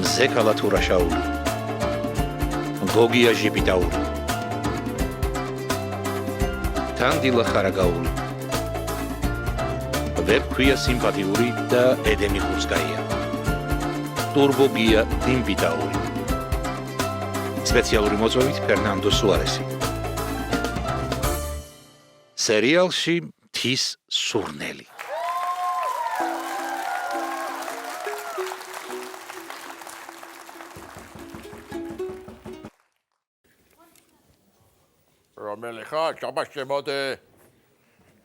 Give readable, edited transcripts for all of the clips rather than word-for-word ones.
მზე კალათურაშაული გოგია ჟიპიტაური თანდილა ხარაგაული ვებქვია სიმპათიური და ედემი ხურსკაია ტურბოგია დიმპიტაური სპეციალური მოწვევით ფერნანდო სუარესი სერიალში მთის სურნელი რომელი ხარ? ჭაბა შემოდი.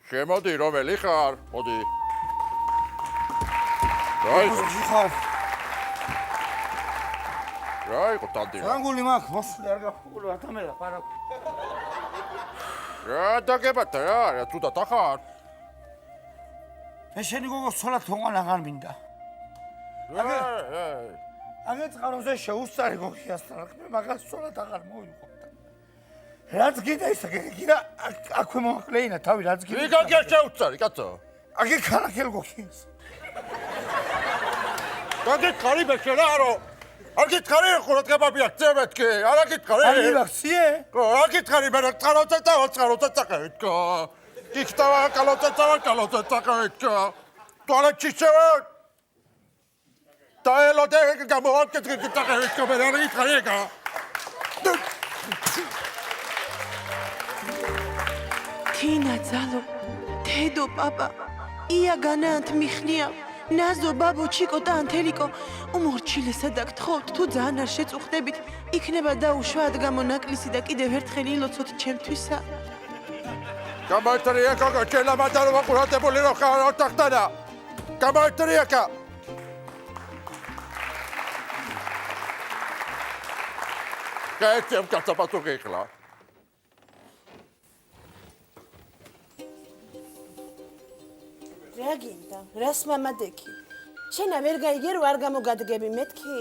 შემოდი, რომელი ხარ? მოდი. როგორი ხარ? რა იყო თანდილა? რანგული მაქვს, მოსული არ გახულა, ათამელა, პარა. რა დაგებათა რა, თუდა თახარ? მე შენი გოგოს ცოლად თონგან აღარ მინდა. აგეთ წყაროზე შეუსწარი გოგიასთან, მე მაგას ცოლად აღარ მოვიყო. რაც გიდა ისა გიდა აქვე მომაკლეინა თავი რაც გიდა ვიგან შეუწარი კაცო აგი ქალაკელ გოგიას გაგითხარი ბეშერარო აგითხარი ხურათ გაბაბია წემეთკი არა გითხარი აი ვახსიე აგითხარი მე წყაროთა წაყევიტკო გიხტავა კალოთა წაყევიტკო ტუალეტში შევა დაელოდე გამოვაკეთე წაყევიტკო მე რა გითხარი ეგა თინა ძალო თედო პაპა ია განანთ მიხნია ნაზო ბაბო ჩიკო და ანთელიკო უმორჩილესა დაგთხოვთ თუ ძალიან არ შეწუხდებით იქნება დაუშვა ადგამო ნაკლისი და კიდევ ერთხელ ილოცოთ ჩემთვისა გამოიტრიაკა ჩელამადა რომ ყურადებული რო ხარ ოთახტანა გამოიტრიაკა გაეთემ კაცაპატო გეხლა რა გინდა? რას მამადექი? შენ ვერ გაიგე რომ არ გამოგადგები მეთქი?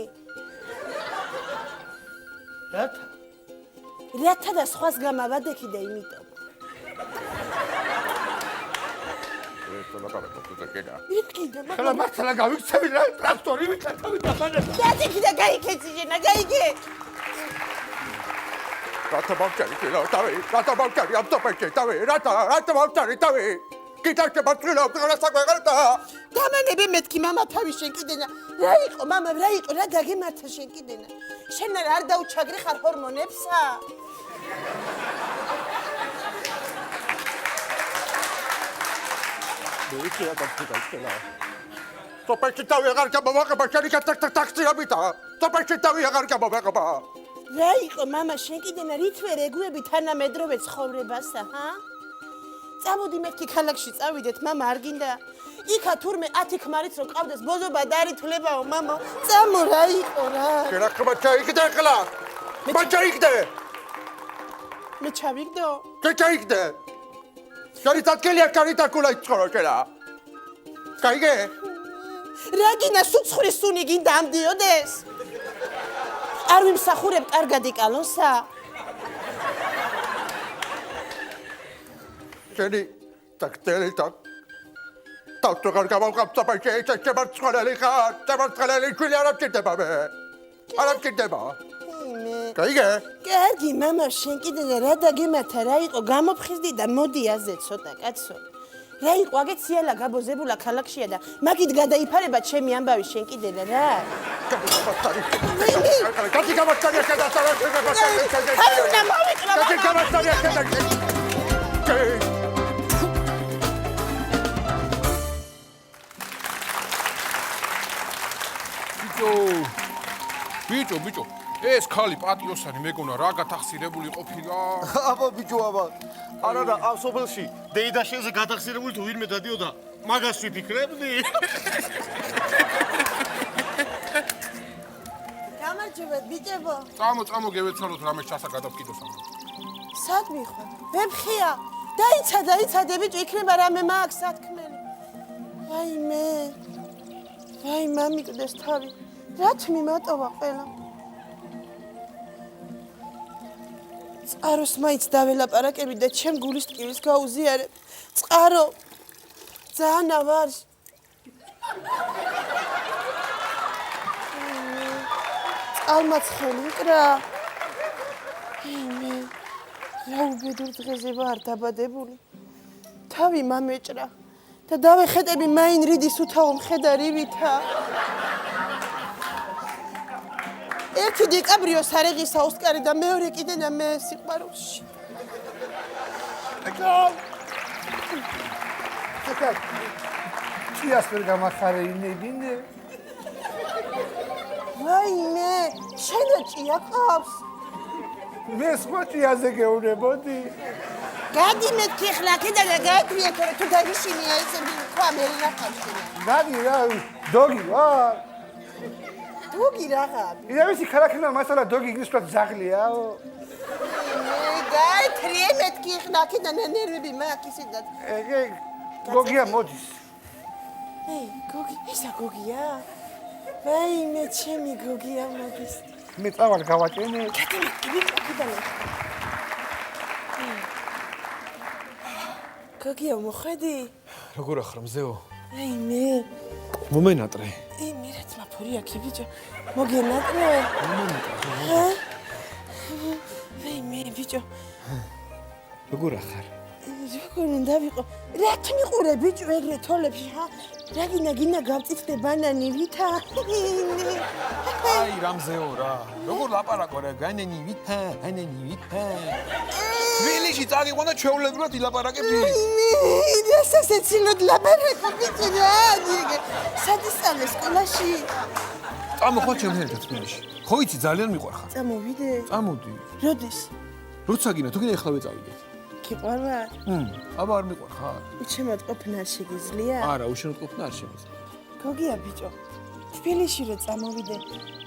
რათა? რათა და სხვას გამავადექი და იმიტომ. ვიქიდა ხელა მართლა გავიქცევი რა ტრაქტორი ვიკათავი დაბანება. დადიქი და გაიქეცი შენა, გაიგე? რათა ბავშვი რათა ბავშვი ავტოპეჭე თავი რათა ბავშვი თავი გიტარში ბაწვილა უბრალოდ დამანები მეთქი მამა თავი შენ კიდენა რა იყო მამა რა იყო რა დაგემართა შენ კიდენა შენ არ დაუჩაგრი ხარ ჰორმონებსა ვიქია ბავშვი ტოპეჭე თავი აღარ გამოვაყება შენი ტაქსირაბიტა ტოპეჭე თავი აღარ გამოვაყება რა იყო მამა შენ კიდენა რით ვერ ეგუები თანამედროვე ცხოვრებასა ჰა წამოდი მეთქი ქალაქში წავიდეთ მამა არ გინდა იქა თურმე 10 ქმარიც რო ყავდეს ბოზობა და არ ითვლებაო მამა წამო რა იყო რა შენ ახლა ჩაიგდე ახლა ჩაიგდე მე ჩავიგდო ჩაიგდე შენი თათკელია კარიტაკულა იცხოვრო შელა გაიგე რა გინდა სუცხრის სუნი გინდა ამდიოდეს არ ვიმსახურებ კარგად იკალონსა შენი თათკელი თავთუღარ გამოვყავთ საფაშე შემარცხლელი ხარ შემარცხლელი ჩვილი არ ამჭირდება მე არ ამჭირდება გაიგე კარგი მამა შენ კიდე რა დაგემართა რა იყო გამოფხიზდი და მოდი აზე ცოტა კაცო რა იყო აგეთ სიალა გაბოზებულა ქალაქშია და მაგით გადაიფარება ჩემი ამბავი შენ კიდე რა კაცი გამოსწარია ბიჭო, ეს ხალი პატიოსანი მეგონა რა გათახსირებული ყოფილა? აბა ბიჭო, არა ავსობელში დეიდაშენზე გათახსირებული თუ ვინმე დადიოდა, მაგას ვიფიქრებდი. გამარჯობა ბიჭებო. წამო გევეცალოთ რამეს ჩასა გადავკიდოს ამ. სად მიხარ? ვებხია. დაიცადე ბიჭო, იქნება რამე მაქვს სათქმელი. ვაი მამიკდეს თავი. რაც მიმატოვა ყველა. წყაროს მაინც დაველაპარაკები და ჩემ გულის ტკივილს გაუზიარებ. წყარო. ძალიან ავარ. კალმაცხელი მკრა. მე რა უბედურ დღეზე ვარ დაბადებული. თავი მამეჭრა და დავეხეტები მაინ რიდის უთავო მხედარივითა. 1 დეკაბრიო სარეღისა ოსკარი და მეორე კიდენა მე სიყვარულში. ჭიას ვერ გამახარე ინებინე. ვაიმე, შენო ჭია ყავს. მე სხვა ჭიაზე გეუნებოდი. გადი მეთქი ხლა კიდე და გაეთრია თუ დაგიშინია ესე თქვა მე ნახავში. გადი რა დოგი ვარ. დოგი რაღა. იდევისი ქარაქნა მასალა დოგი ისვრად ზაღლიაო. გაეთრია მეთქი ხლა კიდე ნერვები მაქვს ისედაც. ეგ გოგია მოდის. გოგი, ისა გოგია? ვაიმე, ჩემი გოგია მოდის. მე წავალ გავაჭენე. გოგია მოხედი? როგორ ახარ მზეო? ვაიმე. მომენატრე. მე რაც მაფური აქ ბიჭო. მოგენატრე? ჰა? ვაიმე ბიჭო. როგორ ახარ? როგორ უნდა ვიყო? რა თმიყურე ბიჭო ეგრე თოლებში ჰა? რა გინა გავწიფდე ბანანი ვითა? აი რამზეო რა. როგორ ლაპარაკო რა განენი ვითა, ანენი ვითა. თბილისში წაგიყვანა ჩვეულებრივად ილაპარაკები. სასაცილოდ ლაპარაკო ბიჭო რა? სადისწავლე სკოლაში? წამოხვა ჩემთან ერთად თბილისში. ხო იცი ძალიან მიყვარხარ. წამოვიდე? წამოდი. როდის? როცა გინდა თუ გინდა ეხლავე წავიდეთ. გიყვარვარ? აბა არ მიყვარხარ. უჩემოდ ყოფნა არ შეგიძლია? არა, უშენოდ ყოფნა არ შემიძლია. გოგია ბიჭო. თბილისში რო წამოვიდე,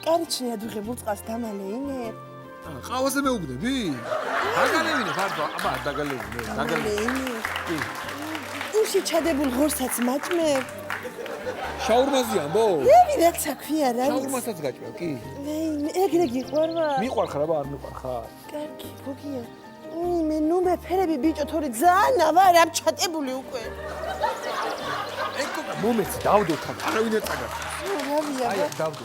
კარიჩნი ადუღებულ წყალს დამალეინებ. ყავაზე მეუბნები? დაგალევინე ფარდო, აბა არ დაგალევინე, დაგალევინე. კი. უსი ჩადებულ ღორსაც მაჭმებ. შაურმაზი ამბო? მე რაცა ქვია რა? შაურმასაც გაჭმევ, კი. ეგრე გიყვარვარ? მიყვარხარ, აბა არ მიყვარხარ. კარგი, გოგია. მე ნუ მეფერები ბიჭო, თორე ძალიან ვარ ამ ჩატებული უკვე. მომეცი, დავდო თან, არავინ არ წაგა. რავია, აი, დავდო.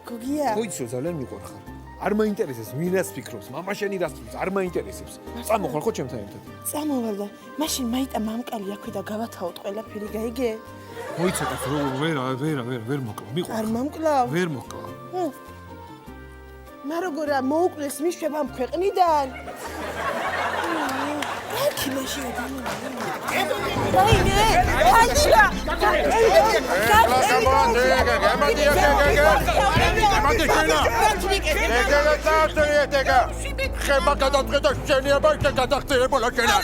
გოგია. ხო იცი, ძალიან მიყვარხარ. არ მაინტერესებს, ვინ რას ფიქრობს, მამა შენი რას თვლობს, არ მაინტერესებს. წამოხარ ხო ჩემთან ერთად? წამოვალ და მაშინ მაიტა მამკალი აქვე და გავათავოთ ყველაფერი, გაიგე? მოიცადეთ, როგორ ვერ მოკლავ, მიყვარხარ. არ მომკლავ? ვერ მოკლავ. მა როგორა მოუკლეს მიშვებ ამ ქვეყნიდან? აკი მაშინ დაინე! აილა! ხება გადაწყვეტა შენიება და გადახტირებულა შენა.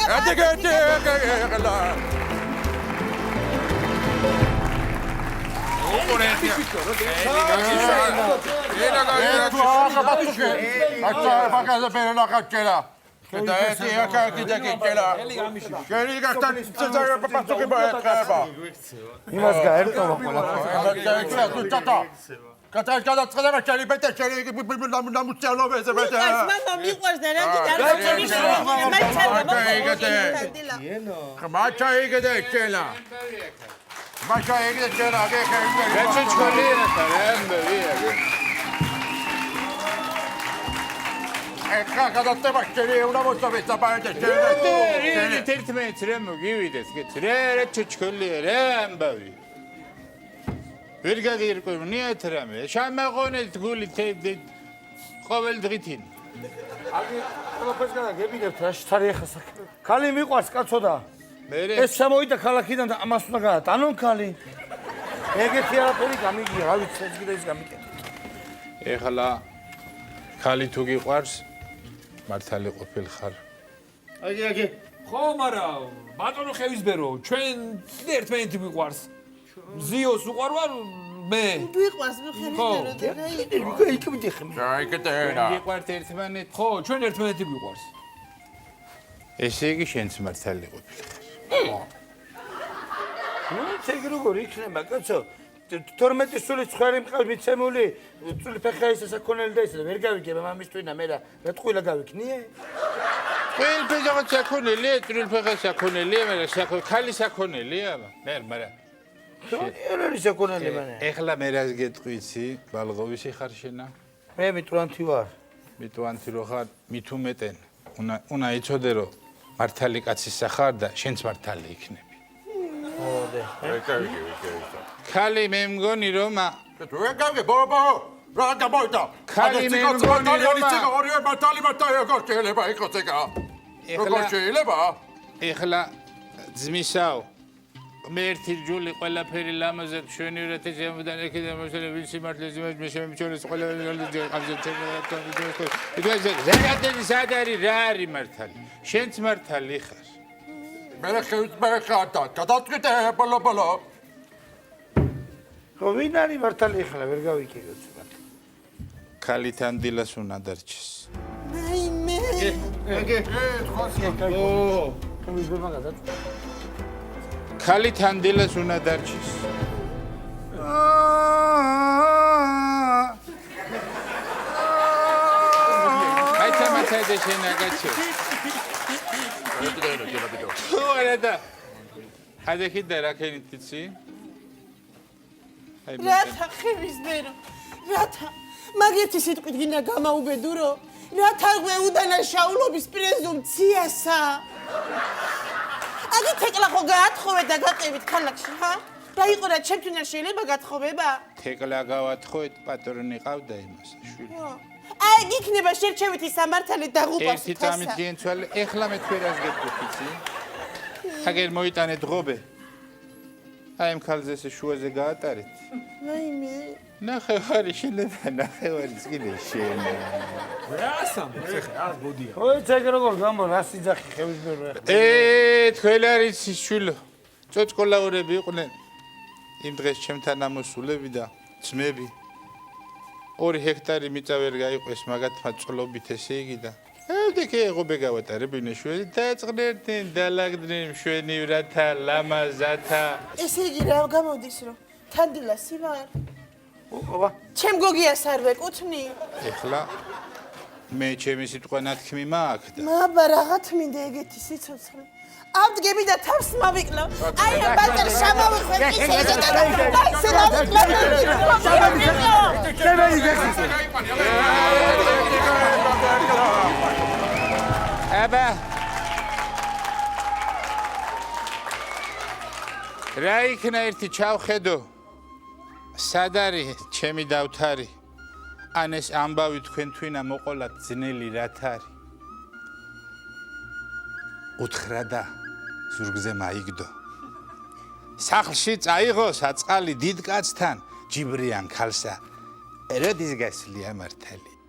იმას გაერთოვა ყველა. გადაწყდება შენი ბეთე, შენი ნამუსწავლობეზე ბეთე. მამა მიყვარს და რა გინდა არ გაჩვენის მაჩა იგდე შენა. მაჩა იგდე შენა, Reče čkolina, rembe, vijek. ეხა გადაწყდება შენი უნამოსობეცა ბეთე, შენი. Tertmet remo givides, get re çuçkulli rembe. ვერ გაგირკვევ ნიათრამე შამაღონეთ გული თედი ყოველ დღითინ აი ყველაფერს გაგებინებთ რა შთარი ახლა საქმე. ქალი მიყვარს კაცო და მე ეს შემოვიდა ქალაქიდან და ამას უნდა გადატანონ ქალი. ეგეთი არაფერი გამიგია, რა ვიცი, ეს კიდე ის გამიკეთე. ეხლა ხალი თუ გიყვარს მართალი ყოფილ ხარ აგი. ხო, მაგრამ ბატონო ხევისბერო, ჩვენ ერთმანეთი მიყვარს. ზიოს უყვარვარ მე. მიყვარს ხევისბერო და რა იქ მიდიხე. გაიგეტერა. გიყვართ ერთმანეთ ხო, ჩვენ ერთმანეთი მიყვარს. ესე იგი შენც მართალი ყოფილ ხარ ნუ ეგ როგორ იქნება, კაცო? 12 სული ცხარი მყავს მიცემული, წული ფეხა ისე საქონელი და ისე ვერ გავიგებ მამის თვითონ მე რა ტყუილა გავიქნიე? ყველ ფეხა საქონელია, წვრილ ფეხა საქონელია, მაგრამ ხალი საქონელია, მაგრამ არ არის საკონელი მანე. ეხლა მე რას გეტყვიცი, ბალღოვისი ხარ შენა? მე მიტვრანთი ვარ. მიტვანთი რო ხარ, მით უმეტენ. უნდა იცოდე რომ მართალი კაცისა ხარ და შენც მართალი იქნები. ოდე. ქალი მე მგონი რომ თუ ეკავე ბაბა რა გამოიდა ქალი მე მგონი რომ ორივე მართალი როგორ შეიძლება იყოს ეგა როგორ შეიძლება ეხლა ძმისაო მე ერთი ჯული ყველაფერი ლამაზად შვენივრად შემოდან ეკიდა მოსელი ვიცი მართლეს მე შემიჩორეს ყველაფერი ზეგადენი სად არის რა არის მართალი შენც მართალი ხარ მე ხევით მე ხარდა გადავწყვიტე ბოლო ხო ვინ არის მართალი ახლა ვერ გავიკეთოთ. ქალითან დილას უნდა დარჩეს მაიმე ქალითან დილას უნდა დარჩეს მაიცა შენა გაჩო არა და ადექი და რა ქენიტიცი რათა ხევისბერო რათა მაგეთი სიტყვით გინდა გამაუბედურო რათა უდანაშაულობის პრეზუმციასა აგით ეკლა ხო გაათხოვეთ და გაყევით ქალაქში ხა რა იყო რა ჩემთვის არ შეიძლება გათხოვება თეკლა გავათხოვეთ პატრონი ყავდა იმას შვილი აი იქნება შერჩევითი სამართალი დაღუპავს ერთი წამით გენცვალე ეხლა მე თქვენას გეტყვით აგერ მოიტანე დღობე აი ამ ქალზე შუაზე გაატარეთ მაიმე ნახევარი შენდა ნახევარი წინე შენ რასამ ეხა ას ბოდია ой ცეგ როგორ გამო რა სიძახი ხევისბერო ახლა თქვენ არის შვილო წოწკოლაურები იყვნენ იმ დღეს ჩემთან ამოსულები და ძმები 2 ჰექტარი მიწა ვერ გაიყვეს მაგათმა წლობით ესე იგი და ამდიქე ეღობე გავატარებინე შველი დაწყნერდნენ დალაგდნენ მშვენივრათა ლამაზათა ესე იგი რა გამოდის რომ თანდილასი ვარ ობა ჩემ გოგიას არ ვეკუთვნი ეხლა მე ჩემი სიტყვა ნათქმი მაქვს და მაბა რაღაც მინდა ეგეთი სიცოცხლე ავდგები და თავს მავიკლავ აი ამ ბატარ შამავიყვე ისე და აბა რა იქნა ერთი ჩავხედო სად არის ჩემი დავთარი ან ეს ამბავი თქვენ თვითონ მოყოლათ ძნელი რათ არის უთხრადა ზურგზე მაიგდო სახლში წაიღო საწყალი დიდ კაცთან ჯიბრიან ქალსა როდის გასვლია მართალი